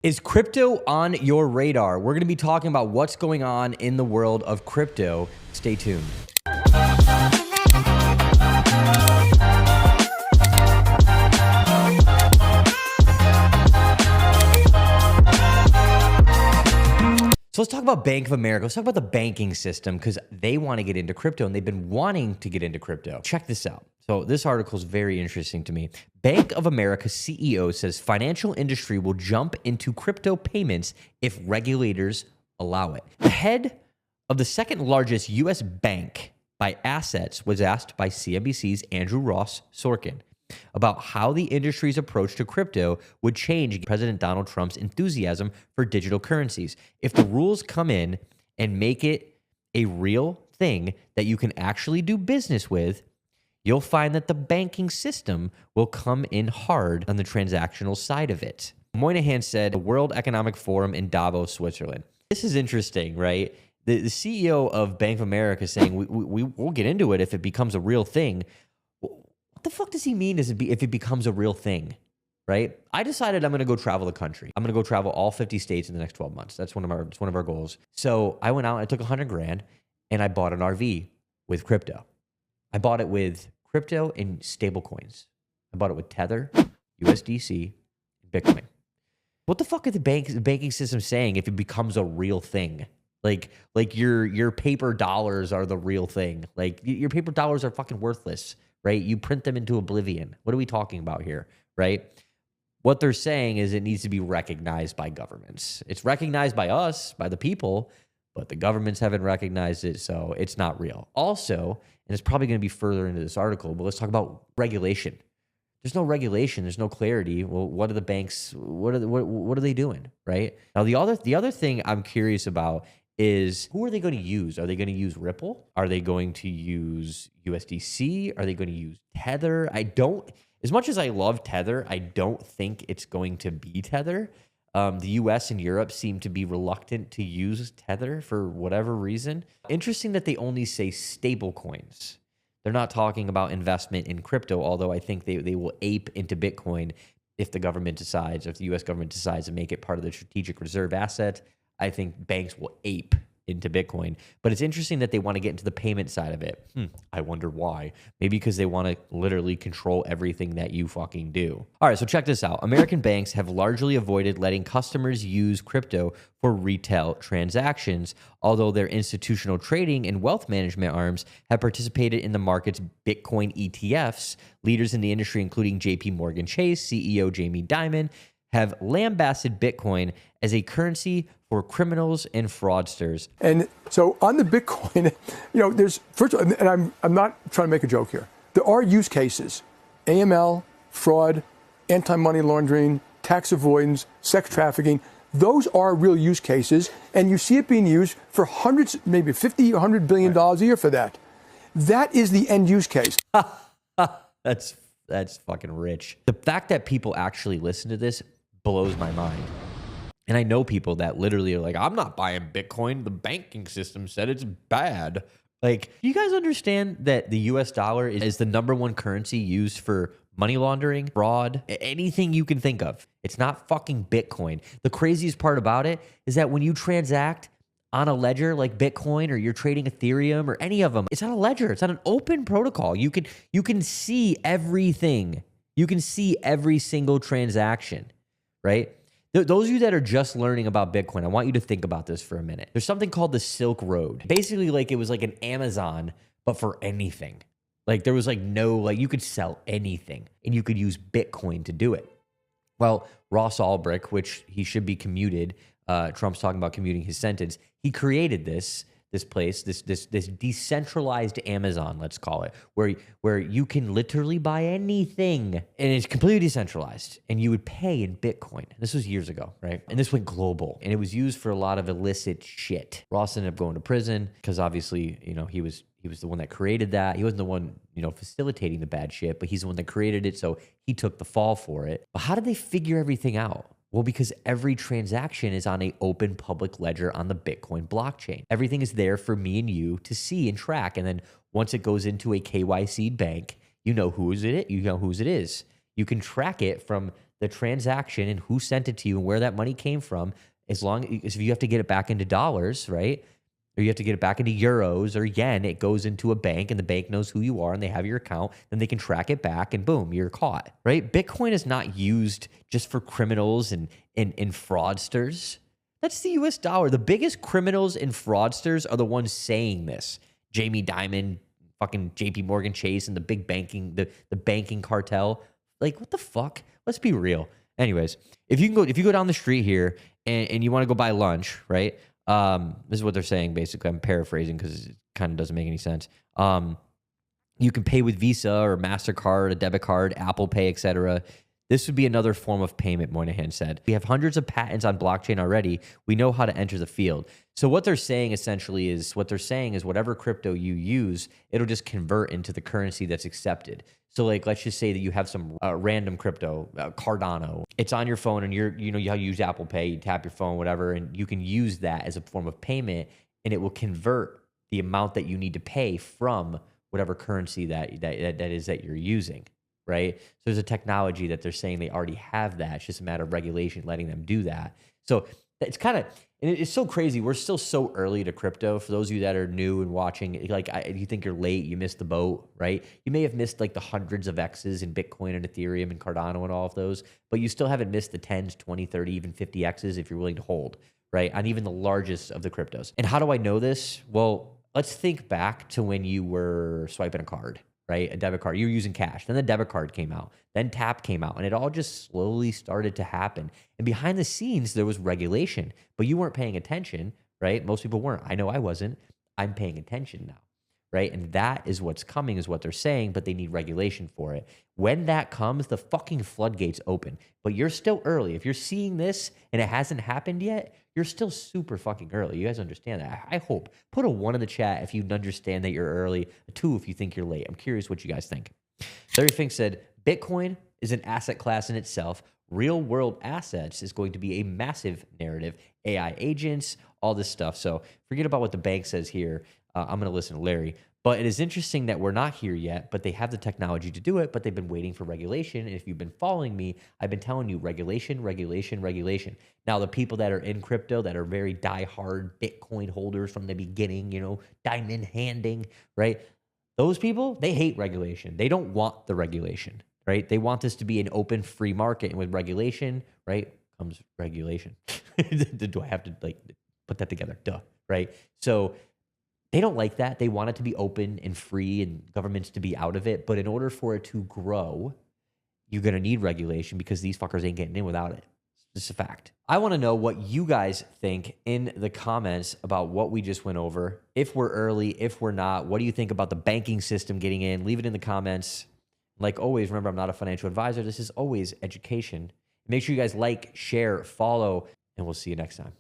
Is crypto on your radar? We're going to be talking about what's going on in the world of crypto. Stay tuned. So let's talk about Bank of America. Let's talk about the banking system because they want to get into crypto and they've been wanting to get into crypto. Check this out. So this article is very interesting to me. Bank of America CEO says financial industry will jump into crypto payments if regulators allow it. The head of the second largest U.S. bank by assets was asked by CNBC's Andrew Ross Sorkin about how the industry's approach to crypto would change President Donald Trump's enthusiasm for digital currencies. If the rules come in and make it a real thing that you can actually do business with, you'll find that the banking system will come in hard on the transactional side of it. Moynihan said, the World Economic Forum in Davos, Switzerland. This is interesting, right? The CEO of Bank of America is saying, we'll get into it if it becomes a real thing. What the fuck does he mean if it becomes a real thing, right? I decided I'm going to go travel the country. I'm going to go travel all 50 states in the next 12 months. That's one of our goals. So I went out, I took $100,000 and I bought an RV with crypto. I bought it with crypto and stable coins. I bought it with Tether, USDC, Bitcoin. What the fuck are the banking system saying if it becomes a real thing? Like your paper dollars are the real thing. Like your paper dollars are fucking worthless, right? You print them into oblivion. What are we talking about here, right? What they're saying is it needs to be recognized by governments. It's recognized by us, by the people, but the governments haven't recognized it, so it's not real. Also, and it's probably going to be further into this article, but let's talk about regulation. There's no regulation. There's no clarity. Well, what are the banks? What are they doing, right? Now, the other thing I'm curious about is who are they going to use? Are they going to use Ripple? Are they going to use USDC? Are they going to use Tether? As much as I love Tether, I don't think it's going to be Tether. The US and Europe seem to be reluctant to use Tether for whatever reason. Interesting that they only say stable coins. They're not talking about investment in crypto, although I think they will ape into Bitcoin if the US government decides to make it part of the strategic reserve asset. I think banks will ape into Bitcoin. But it's interesting that they want to get into the payment side of it. I wonder why. Maybe because they want to literally control everything that you fucking do. All right, so check this out. American banks have largely avoided letting customers use crypto for retail transactions, although their institutional trading and wealth management arms have participated in the market's Bitcoin ETFs. Leaders in the industry, including JP Morgan Chase CEO Jamie Dimon, have lambasted Bitcoin as a currency for criminals and fraudsters. And so on the Bitcoin, there's, first of all, and I'm not trying to make a joke here. There are use cases, AML, fraud, anti-money laundering, tax avoidance, sex trafficking. Those are real use cases, and you see it being used for hundreds, maybe $50, $100 billion a year for that. That is the end use case. That's fucking rich. The fact that people actually listen to this blows my mind. And I know people that literally are like, I'm not buying Bitcoin. The banking system said it's bad. Like, do you guys understand that the US dollar is the #1 currency used for money laundering, fraud, anything you can think of? It's not fucking Bitcoin. The craziest part about it is that when you transact on a ledger like Bitcoin or you're trading Ethereum or any of them, it's on a ledger. It's on an open protocol. You can see everything. You can see every single transaction, right? Those of you that are just learning about Bitcoin, I want you to think about this for a minute. There's something called the Silk Road. Basically, it was like an Amazon, but for anything. There was you could sell anything, and you could use Bitcoin to do it. Well, Ross Ulbricht, which he should be commuted, Trump's talking about commuting his sentence. He created this place, this decentralized Amazon, let's call it, where you can literally buy anything, and it's completely decentralized, and you would pay in Bitcoin. This was years ago, right? And this went global, and it was used for a lot of illicit shit. Ross ended up going to prison because obviously, he was the one that created that. He wasn't the one, facilitating the bad shit, but he's the one that created it, so he took the fall for it. But how did they figure everything out? Well, because every transaction is on an open public ledger on the Bitcoin blockchain. Everything is there for me and you to see and track. And then once it goes into a KYC bank, you know whose it is. You can track it from the transaction and who sent it to you and where that money came from, as long as if you have to get it back into dollars, right? Or you have to get it back into euros or yen, it goes into a bank and the bank knows who you are and they have your account, then they can track it back and boom, you're caught, right? Bitcoin is not used just for criminals and fraudsters. That's the US dollar. The biggest criminals and fraudsters are the ones saying this. Jamie Dimon, fucking JP Morgan Chase, and the big banking, the banking cartel. Like, what the fuck? Let's be real. Anyways, if you go down the street here and you want to go buy lunch, right? This is what they're saying, basically. I'm paraphrasing because it kind of doesn't make any sense. You can pay with Visa or MasterCard, a debit card, Apple Pay, etc. This would be another form of payment, Moynihan said. We have hundreds of patents on blockchain already. We know how to enter the field. So what they're saying essentially is whatever crypto you use, it'll just convert into the currency that's accepted. So like, let's just say that you have some random crypto, Cardano. It's on your phone and you use Apple Pay, you tap your phone, whatever, and you can use that as a form of payment and it will convert the amount that you need to pay from whatever currency that is that you're using. Right? So there's a technology that they're saying they already have that. It's just a matter of regulation letting them do that. So it's kind of, and it's so crazy. We're still so early to crypto. For those of you that are new and watching, like you think you're late, you missed the boat, right? You may have missed like the hundreds of X's in Bitcoin and Ethereum and Cardano and all of those, but you still haven't missed the 10s, 20, 30, even 50 X's if you're willing to hold, right? On even the largest of the cryptos. And how do I know this? Well, let's think back to when you were swiping a card. Right? A debit card. You were using cash. Then the debit card came out. Then tap came out. And it all just slowly started to happen. And behind the scenes, there was regulation, but you weren't paying attention, right? Most people weren't. I know I wasn't. I'm paying attention now, right? And that is what's coming, is what they're saying, but they need regulation for it. When that comes, the fucking floodgates open. But you're still early. If you're seeing this and it hasn't happened yet, you're still super fucking early. You guys understand that? I hope. Put a 1 in the chat if you understand that you're early, a 2 if you think you're late. I'm curious what you guys think. Larry Fink said, Bitcoin is an asset class in itself. Real world assets is going to be a massive narrative. AI agents, all this stuff. So forget about what the bank says here. I'm going to listen to Larry. But it is interesting that we're not here yet, but they have the technology to do it, but they've been waiting for regulation. And if you've been following me, I've been telling you regulation, regulation, regulation. Now, the people that are in crypto that are very diehard Bitcoin holders from the beginning, diamond handing, right? Those people, they hate regulation. They don't want the regulation, right? They want this to be an open, free market. And with regulation, right, comes regulation. Do I have to put that together? Duh, right? So they don't like that. They want it to be open and free and governments to be out of it. But in order for it to grow, you're going to need regulation because these fuckers ain't getting in without it. It's just a fact. I want to know what you guys think in the comments about what we just went over. If we're early, if we're not, what do you think about the banking system getting in? Leave it in the comments. Like always, remember, I'm not a financial advisor. This is always education. Make sure you guys like, share, follow, and we'll see you next time.